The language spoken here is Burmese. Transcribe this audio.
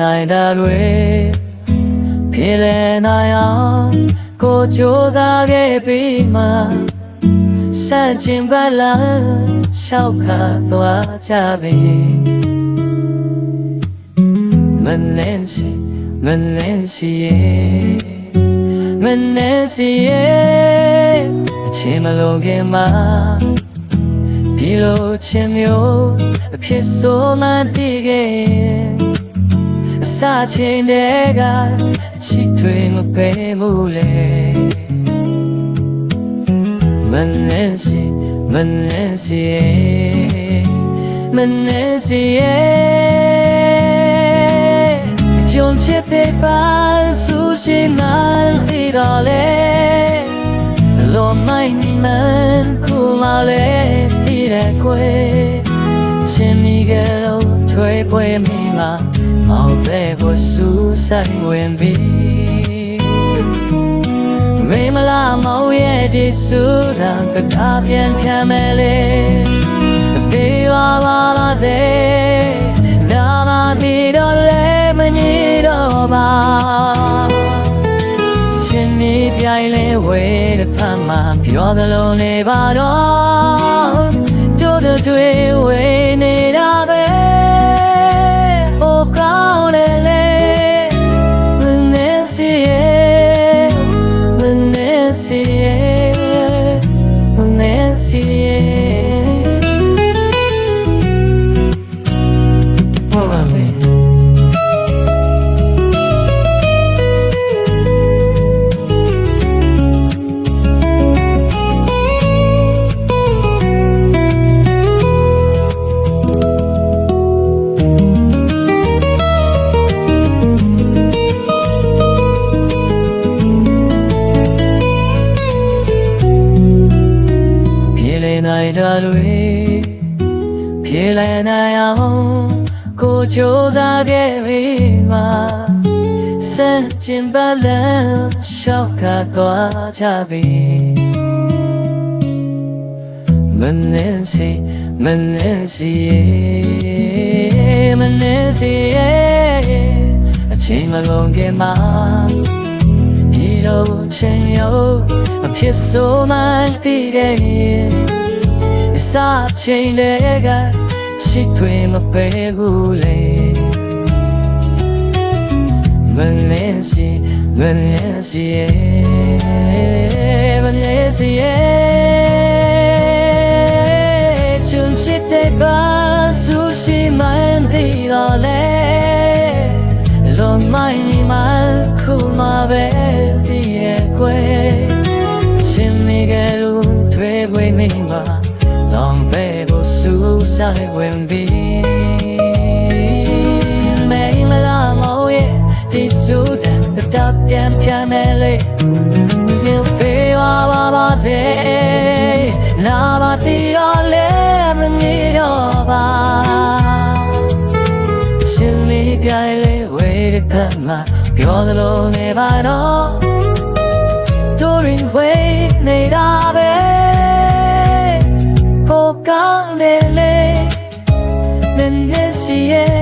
နိုင်တာတွေပြေလည်နိုင်အောင်ကိုကြိုးစားခဲ့ပြီးမှစัจจิဘလာရှောက်ခါသွားကြပြီမနှင်းစီရဲ့အချင်းမလုံးခင်မှာဒီလိုချင်းမျိုးအဖြစ်ဆိုမှန်းသိခဲ့အစချင်းတည်းကအချစ်တွေမပေးမှုလေမနှင်းစီရဲ့ကြုံချစ်တဲ့ပါဆူရှိမှန်းသိတော့လေလောမိုင်းမှန်းခုလာလေသိတဲ့ခွေရှင်မိကလေးထွေးပွေမိမှာမောင်သေးဖို့ဆူဆိုင်ဝင်ပြီမေမလာမောင်ရဲ့ဒီဆူတာကတာပြန်မယ်လေဖေးပါပါစေနာမတီတော့လေမညိတော့ပါရှင်နေပြိုင်လေဝေးတစ်ဖက်မှာပြောသလိုနေပါတော့တို့တွေဝေးနေတာပဲဟိုကောင်းတယ်လေမနေစီရဲ့နိုင်တာတွေပြေလည်နိုင်အောင်ကိုကြိုးစားခဲ့ပြီးမှစัจจิဘလာရှောက်ခါသွားကြပြီမနှင်းစီရဲ့အချိန်မလုံးခင်မှာဒီလိုချင်းရောအဖြစ်ဆိုမှန်းသိခဲ့စာချင်းတွေကရှိထွေမပေးဘူးလေမနှင်းစီရဲ့ချွန်ချစ်တဲ့ပါဆူရှိမှန်းသိတော့လေလောမိုင်းမှခုမှပဲသိရဲ့ခွေရှင်မိကလေးထွေးပွေမိမှာLong vero su sai when be May la mo ye di su the top pian mele You feel ba se na ba ti ole me yo ba Chili piai le we de kama pyo de lo ne ba no During way ne da beကောင်းတယ်လေနည်းနည်းစီရဲ့